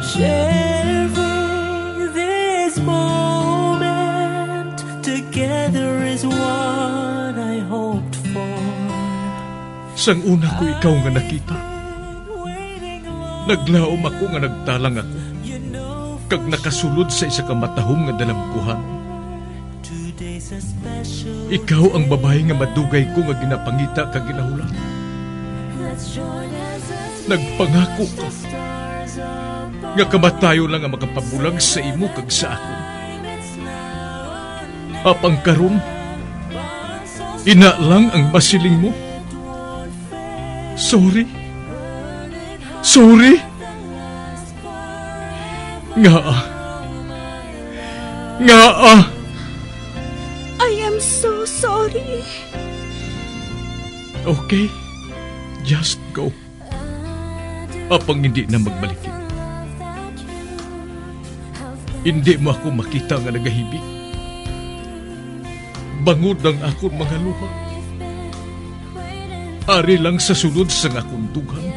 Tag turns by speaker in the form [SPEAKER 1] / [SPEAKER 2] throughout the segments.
[SPEAKER 1] Sharing this moment together is what I hoped for.
[SPEAKER 2] Sang una ko ikaw nga nakita, naglaom ako nga nagtalang ako, kag nakasulod sa isa ka matahom nga dalagkuhan. Ikaw ang babae nga madugay ko nga ginapangita kag ginahulan. Nagpangako ka nga kamatayo lang ang makapabulag sa imo kag sa ako. Apang karon, ina lang ang masiling mo. Sorry. Nga.
[SPEAKER 3] I am so sorry.
[SPEAKER 2] Okay, just go. Apang hindi na magbalikin. Hindi mo ako makita nga nagahibik. Bangod ang akong mga luha. Ari lang sa sulod sang akong dugang.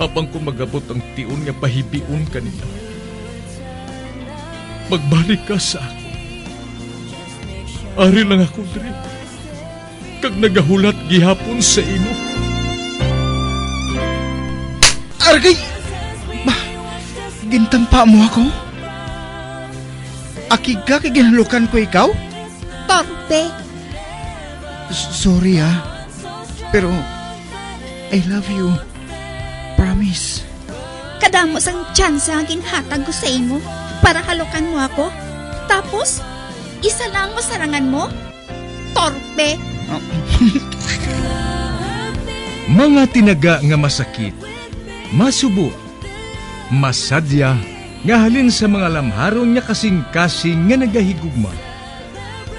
[SPEAKER 2] Apang ko magabot ang tiun nga pahibiun kanila. Magbalik ka sa ako. Ari lang ako diri. Kag nagahulat gihapon sa imo.
[SPEAKER 4] Argay! Gintampa mo ako? Akig ka kay ginalukan ko ikaw?
[SPEAKER 3] Torpe.
[SPEAKER 4] Sorry pero I love you. Promise.
[SPEAKER 3] Kadamos ang tsansa ang ginhatag ko sa imo para halukan mo ako. Tapos, isa lang masarangan mo? Torpe.
[SPEAKER 2] Mga tinaga nga masakit, masubo, masadya, nga halin sa mga lamharon nga kasing-kasing nga nagahigugma.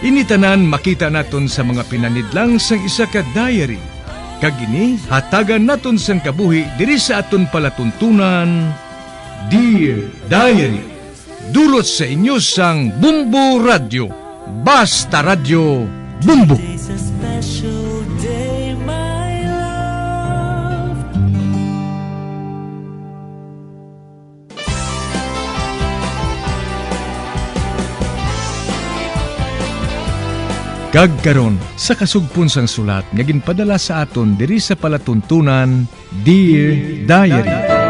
[SPEAKER 2] Initanan makita naton sa mga pinanidlang sang isa ka diary. Kagini, hatagan naton sang kabuhi diri sa aton palatuntunan, Dear Diary. Dulot sa inyo sang Bumbo Radio. Basta Radio Bumbo.
[SPEAKER 1] It's a special day, my love.
[SPEAKER 2] Kagkaron sa kasugpon sang sulat nga ginpadala sa aton diri sa palatuntunan, Dear Diary.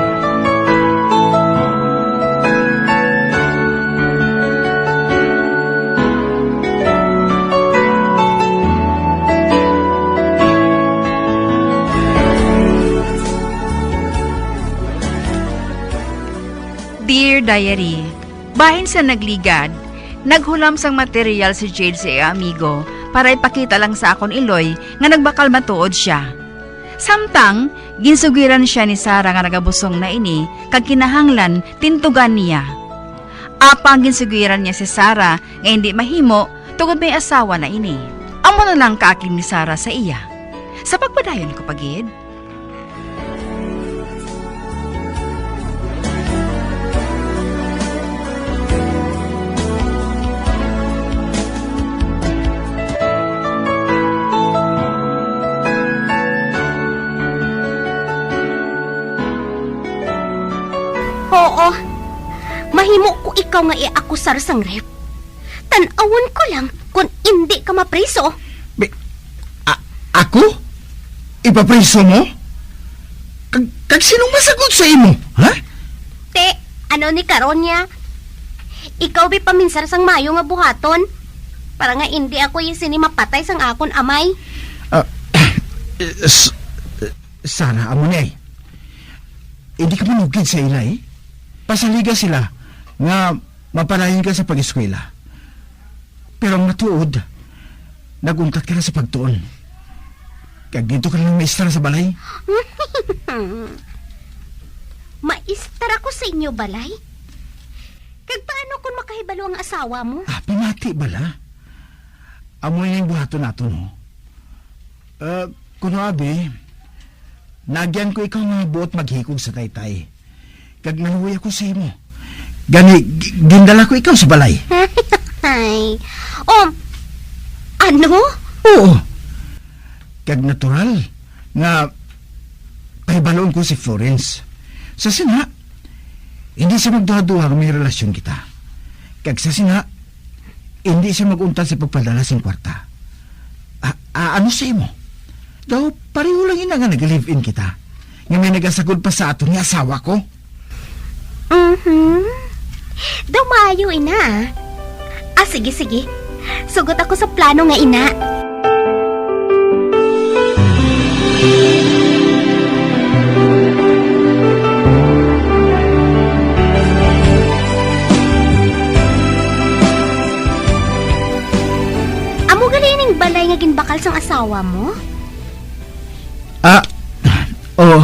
[SPEAKER 5] Dear Diary, bahin sa nagligad, naghulam sang material si Jade sa iya amigo para ipakita lang sa akon Iloy nga nagbakal matuod siya. Samtang, ginsugiran siya ni Sarah nga nagabusong na ini kag kinahanglan tintugan niya. Apang ginsugiran niya si Sarah nga hindi mahimo tungod may asawa na ini. Amo na lang kaaking ni Sarah sa iya. Sa pagpadayon ko pagid.
[SPEAKER 6] Oo, mahimo ko ikaw nga i-akusar sang rape. Tan-awon ko lang kung hindi ka mapriso.
[SPEAKER 4] Ako? Ipapriso mo? Kag sinong masagot sa imo? Ha?
[SPEAKER 6] Te, ano ni Karonya? Ikaw bi paminsar sang mayo nga buhaton. Para nga hindi ako yung mapatay sang akon amay.
[SPEAKER 4] Sana, amo niya hindi ka manugid sa ila Pasaliga sila nga mapalayin ka sa pag-eskwela. Pero ang matuod, naguntat ka na sa pagtuon. Kag dito ka lang maestra sa balay.
[SPEAKER 6] Maestra ko sa inyo, balay? Kag paano kung makahibalo ang asawa mo?
[SPEAKER 4] Pimati bala. Amo yung buhato nato, no? Kuno abi, nagyan ko ikaw mga buot maghikog sa taytay. Kag nanuwi ako sa imo. Gani, gindala ko ikaw sa balay.
[SPEAKER 6] Ay, ano?
[SPEAKER 4] Oo. Kag natural nga pahibaloon ko si Florence. Sa sina, hindi siya magduha-duha ng may relasyon kita. Kag sa sina, hindi siya magunta sa pagpadala sa kwarta. Ano sa imo? Daw, pareho lang ina nga nag-live-in kita. Nga may nagasagod pa sa ato ni asawa ko.
[SPEAKER 6] Daw maayo, ina. Sige, sige. Sugot ako sa plano nga, ina. Amo galining balay nga ginbakal sang asawa mo?
[SPEAKER 4] Oo.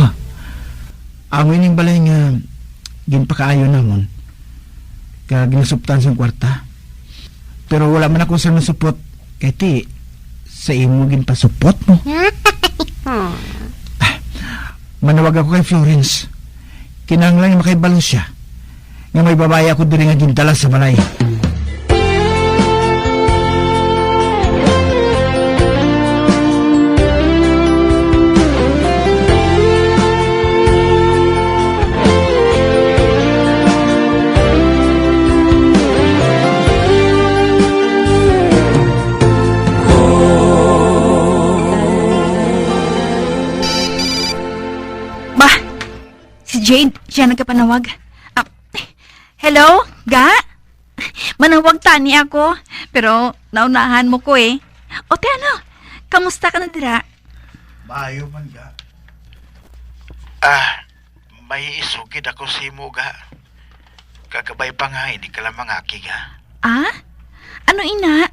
[SPEAKER 4] Ang ining balay nga ginpakaayo namon. Kag ginasuptan sa kwarta. Pero wala man ako sa nasupot. Kaya ti, sa imo ginpasupot mo. Manawag ako kay Florence. Kinahanglan makaibalo siya. Nga may babae ako diri nga gintala sa balay.
[SPEAKER 5] Jade, siya nagkapanawag. Hello, Ga? Manawag tani ako, pero naunahan mo ko eh. O te ano, kamusta ka na dira?
[SPEAKER 4] Maayo man ga.
[SPEAKER 7] May isugid ako si mo, Ga. Kagabay pa nga, hindi ka lang mangaki, Ga.
[SPEAKER 5] Ano ina?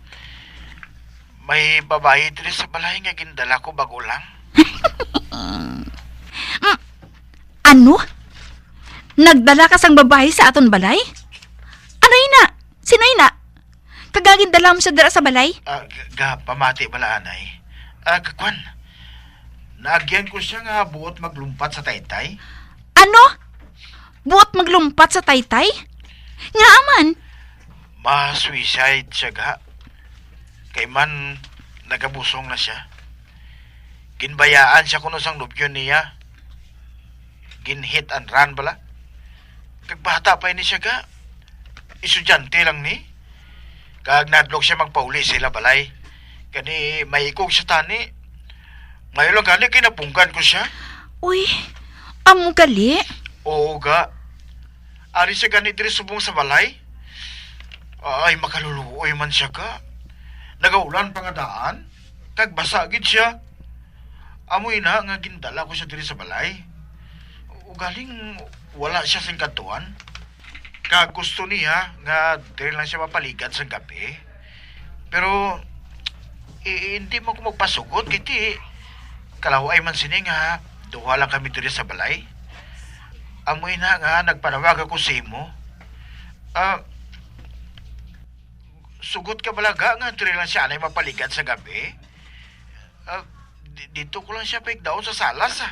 [SPEAKER 7] May babae diri sa balay nga gindala ko bago lang.
[SPEAKER 5] Ano? Nagdala ka sang babae sa aton balay? Ano ina? Sino ina? Kagagin dala mo siya dira sa balay?
[SPEAKER 7] Ga, pamati bala anay. Kakwan, naagyan ko siya nga buot maglumpat sa taytay.
[SPEAKER 5] Ano? Buot maglumpat sa taytay? Nga aman?
[SPEAKER 7] Ma-suicide siya, Ga. Kay man, nagabusong na siya. Ginbayaan siya kuno sang nobyo niya. Gin-hit and run bala. Kagbata pa ini siya, Ga. Estudyante lang ni. Kag nadlok siya magpauli sila balay. Kani maikog siya tani. Ngayon lang gani kinapunggan ko siya.
[SPEAKER 5] Uy, amo gali?
[SPEAKER 7] Oo, Ga. Ari siya gani diri subong sa balay. Ay, makaluluoy man siya, Ga. Nagaulan pa nga daan. Kag basa gid siya. Amoy na nga gindala ko siya diri sa balay. Ugaling wala siya sing katuan. Kag gusto niya nga diri lang siya mapaligat sa gabi. Pero hindi mo ko magpasugod kiti kalaway man sini nga duha lang kami diri sa balay. Amoy na nga nagpanawag ako sa imo. Sugot ka balaga nga diri lang siya anay mapaligat sa gabi. Dito ko lang siya paigdaon sa salas.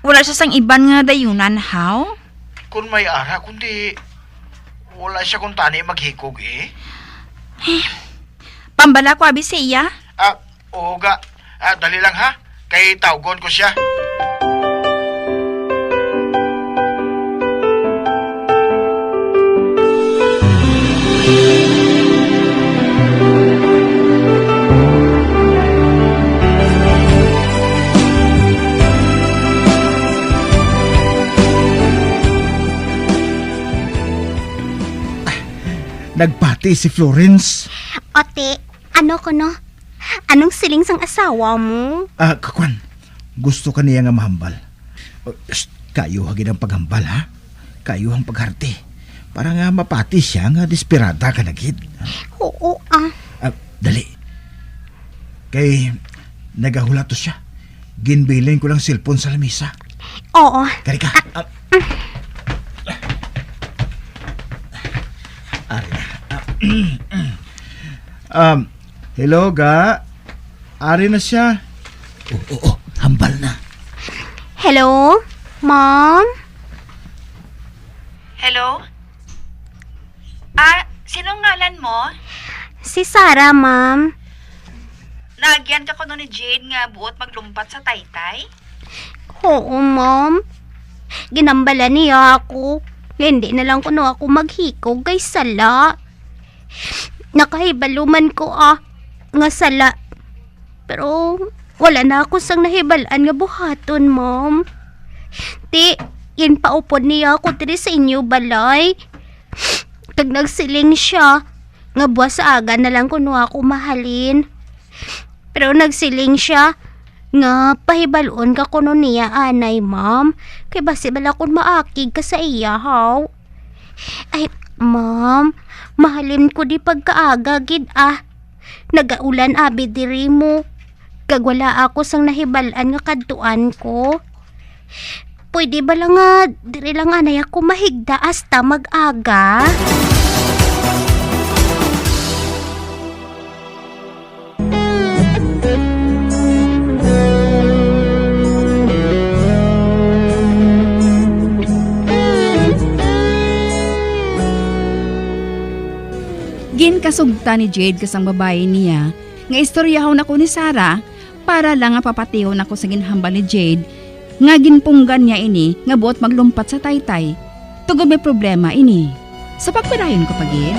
[SPEAKER 5] Wala siya sang iban nga dayunan, how?
[SPEAKER 7] Kung may ara, kundi wala siya kung tani maghikog eh.
[SPEAKER 5] Pambala ko abi siya.
[SPEAKER 7] Oo, Ga. Dali lang ha. Kay tawgon ko siya.
[SPEAKER 4] Nagpati si Florence.
[SPEAKER 6] Ote, ano ko no? Anong siling sang asawa mo?
[SPEAKER 4] Kakwan, gusto ka niya nga mahambal. Kayo hagin ang paghambal, ha? Kayo ang pagharte. Para nga mapati siya nga desperada ka nagid.
[SPEAKER 6] Oo,
[SPEAKER 4] Dali. Kay, nagahulato siya. Ginbilin ko lang cellphone sa lamisa.
[SPEAKER 6] Oo.
[SPEAKER 4] Kari ka. Hello, Ga. Ari na siya. Oo, hambal na.
[SPEAKER 6] Hello, Mom?
[SPEAKER 5] Hello? Sinong ngalan mo?
[SPEAKER 6] Si Sarah, Ma'am.
[SPEAKER 5] Naagyan ka ko ni Jade nga buot maglumpat sa taytay?
[SPEAKER 6] Oo, Mom. Ginambala niya ako. Hindi na lang kuno ako maghikog kay sala. Nakahibaluman ko nga sala. Pero wala na ako sang nahibalaan nga buhaton, ma'am. Ti, yan paupod niya ako diri sa inyo balay. Kag nagsiling siya, nga buwas sa aga na lang kuno ako mahalin. Pero nagsiling siya, nga pahibalon ka kuno niya anay, ma'am. Kay basi bala kun maakig ka sa iya, haw. Ay, ma'am, mahalin ko di pagkaaga, gid Nagaulan abi diri mo. Kag wala ako sang nahibalan nga kadtuan ko. Pwede ba lang nga, diri lang anay ako mahigda hasta mag-aga?
[SPEAKER 5] Ginkasugta ni Jade kasang babae niya, nga istoryahon ako ni Sarah para lang nga papatihon ako sa ginhambal ni Jade, nga ginpunggan niya ini nga buot maglumpat sa taytay. Tugod may problema ini. Sa pagpirayon ko pagi.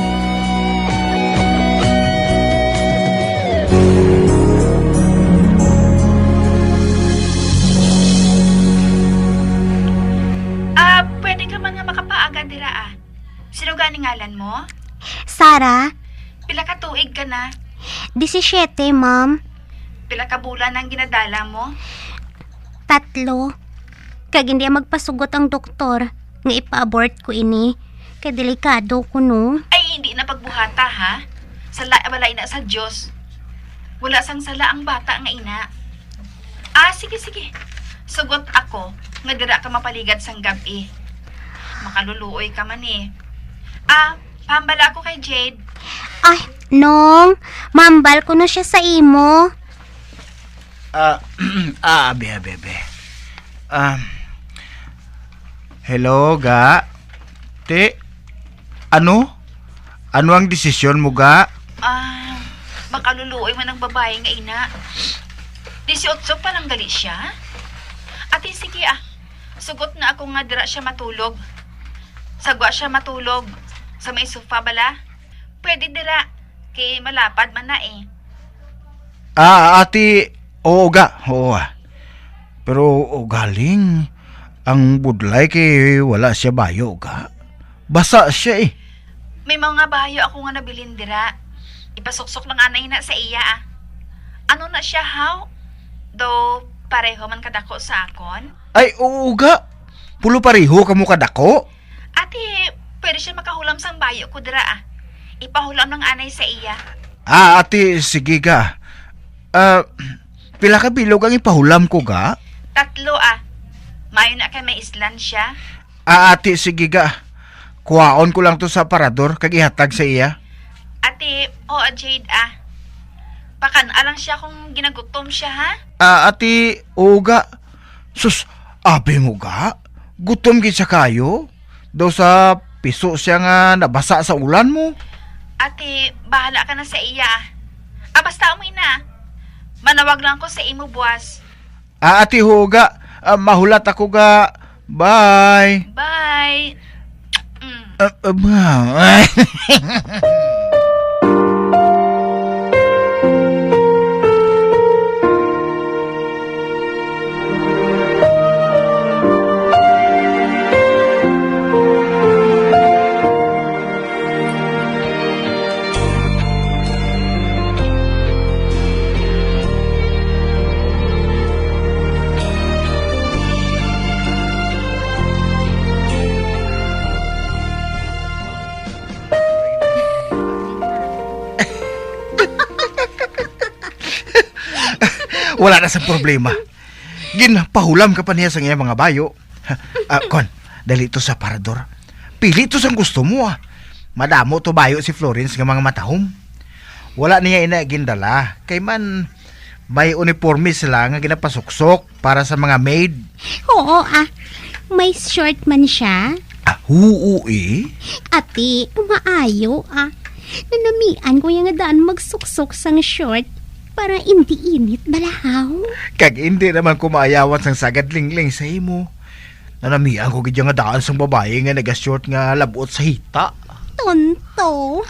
[SPEAKER 8] Pwede ka man nga makapaaga dira Sino gani ngalan mo?
[SPEAKER 6] Sarah,
[SPEAKER 8] Pila ka tuig ka na?
[SPEAKER 6] 17, ma'am.
[SPEAKER 8] Pila ka bulan ang ginadala mo?
[SPEAKER 6] 3. Kag hindi magpasugot ang doktor nga ipa-abort ko ini. Kay delikado ko, no?
[SPEAKER 8] Ay, hindi na pagbuhata, ha? Sala balay na sa Diyos. Wala sang sala ang bata nga ina. Sige. Sugot ako nga dira ka mapaligad sang gabi. Makaluluoy ka man eh. Pambala ako kay Jade.
[SPEAKER 6] Ay, Nong, mambal ko na siya sa imo.
[SPEAKER 4] Bebe. Hello, ga? Te, ano? Ano ang desisyon mo, ga?
[SPEAKER 8] Makaluluoy man ang babae nga ina. 18 pa lang gali siya. Ate, sige Sugot na ako nga dira siya matulog. Sagwa siya matulog. Sa may sofa bala? Pwede dira. Kay malapad man na eh.
[SPEAKER 4] Ate, oo ga. Oo Pero galing. Ang budlay kay wala siya bayo, ga. Basa siya eh.
[SPEAKER 8] May mga bahayo ako nga nabilin dira. Ipasuksok lang anay na sa iya Ano na siya, how? Though, pareho man kadako sa akon.
[SPEAKER 4] Ay, oo ga. Pulo pareho kamo kadako.
[SPEAKER 8] Ate, pwede siya makahulam sang bayo ko dira Ipahulam ng anay sa iya.
[SPEAKER 4] Ate, sige ga. Pila ka bilog ang ipahulam ko, ga?
[SPEAKER 8] 3 Mayo na kay may islan siya.
[SPEAKER 4] Ate, sige ga. Kuhaon ko lang to sa parador, kag ihatag sa iya.
[SPEAKER 8] Ate, Jade Pakan-alang siya kung ginagutom siya, ha?
[SPEAKER 4] Ate, oo ga. Sus, abe mo ga. Gutom gid siya kayo. Daw sa piso siya nga nabasa sa ulan mo.
[SPEAKER 8] Ate, bahala ka na sa iya. Basta umuwi na. Manawag lang ko sa imo buwas.
[SPEAKER 4] Ate, huga. Mahulat ako ga. Bye.
[SPEAKER 8] Bye.
[SPEAKER 4] Wala na sa problema. Ginpahulam ka pa niya sa nga mga bayo. Kon, dali to sa parador. Pili to sang gusto mo Madamo to bayo si Florence nga mga matahom. Wala niya ina gindala. Kay man may uniforme sila nga ginapasuksok para sa mga maid.
[SPEAKER 6] Oo may short man siya.
[SPEAKER 4] Oo eh.
[SPEAKER 6] Ate, maayo Nanamian ko yung nga daan magsuksok sang short para hindi init balahaw.
[SPEAKER 4] Kag hindi naman kumaayawan sang sagad lingling sa imo.
[SPEAKER 7] Nanamihan ko gid nga daan sang babae nga nagashort nga labot sa hita.
[SPEAKER 6] Tonto.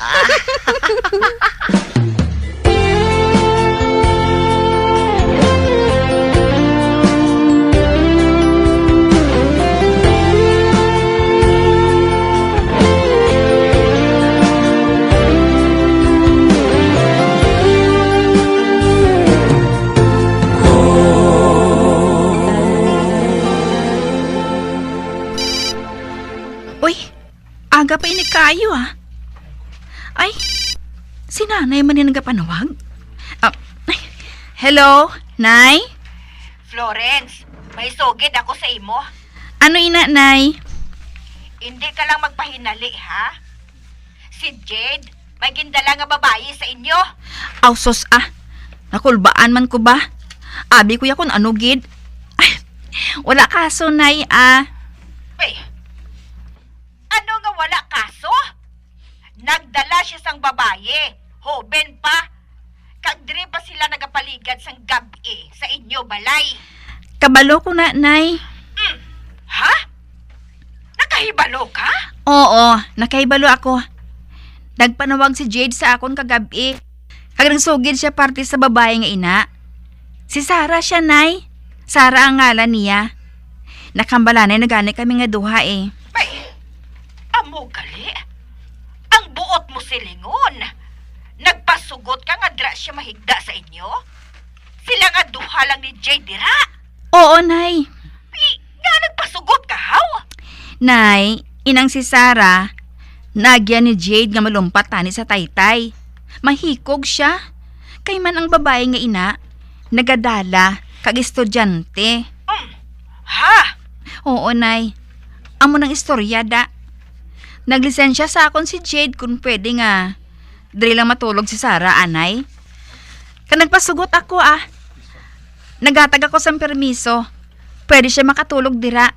[SPEAKER 5] Uy, aga pa ini kayo ah. Ay, si nanay man yung nagapanawag. Ay, hello, Nay?
[SPEAKER 9] Florence, may sugid ako sa imo.
[SPEAKER 5] Ano ina, Nay?
[SPEAKER 9] Hindi ka lang magpahinali, ha? Si Jade, may gindala nga babae sa inyo.
[SPEAKER 5] Aw, sos ah. Nakulbaan man ko ba? Abi kuya kung ano gid. Ay, wala kaso, Nay ah.
[SPEAKER 9] Ay, ano nga wala kaso? Nagdala siya sang babae. Hoben pa. Kagdiri pa sila nagapaligad sang gabi sa inyo balay.
[SPEAKER 5] Kabalo ko na, Nay.
[SPEAKER 9] Ha? Nakahibalo ka?
[SPEAKER 5] Oo, nakaibalo ako. Nagpanawag si Jade sa akon kagabi. Kag nagsugid siya parte sa babae nga ina. Si Sarah siya, Nay. Sarah ang ngalan niya. Nakambalanay na gani kami nga duha eh.
[SPEAKER 9] Ay, amo gali. Ang buot mo silingon. Nagpasugot ka nga dra siya mahigda sa inyo? Sila nga duha lang ni Jade dira.
[SPEAKER 5] Oo, Nay.
[SPEAKER 9] Nga nagpasugot ka, haw?
[SPEAKER 5] Nay, inang si Sarah, nagya ni Jade nga malumpat tani sa taytay. Mahikog siya. Kay man ang babae nga ina, nagadala, kag estudyante.
[SPEAKER 9] Ha?
[SPEAKER 5] Oo, Nay. Amo ng istorya da. Naglisensya sa akon si Jade kung pwede nga dili lang matulog si Sarah, anay. Kag nagpasugot ako ah. Nagatag ako sa permiso. Pwede siya makatulog dira.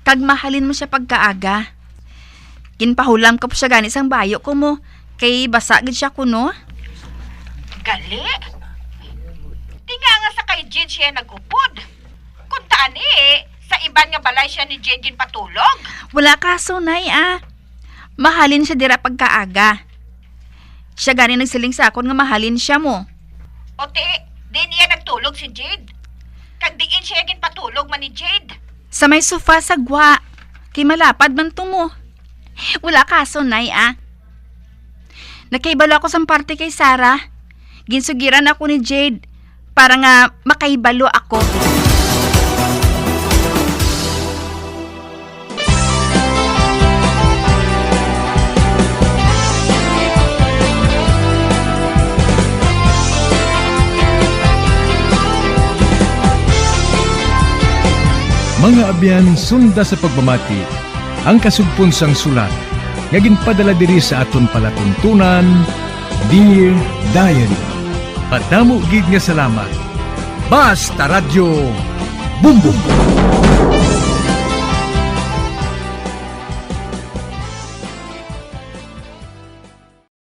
[SPEAKER 5] Kag mahalin mo siya pagkaaga. Ginpahulam ko pa siya gani sang bayo ko mo. Kay basa gid siya kuno.
[SPEAKER 9] Gali? Di nga sa kay Jade siya nagupod. Kung taani sa iban nga balay siya ni Jade din patulog.
[SPEAKER 5] Wala kaso, Nay ah. Mahalin siya dira pagkaaga. Siya gani nagsiling sa akon nga mahalin siya mo.
[SPEAKER 9] Ote, di niya nagtulog si Jade. Kag diin siya gin patulog man ni Jade.
[SPEAKER 5] Sa may sofa sa gwa. Kay malapad man tumo. Wala kaso, Nay ah. Nakaibalo ako sa parte kay Sarah. Ginsugiran ako ni Jade para nga makaibalo ako.
[SPEAKER 2] Mga abyan, sunda sa pagmamati, ang kasugpon sang sulat, nga ginpadala diri sa aton palatuntunan, Dear Diary. Padamo gid nga salamat. Basta Radio Bumbum.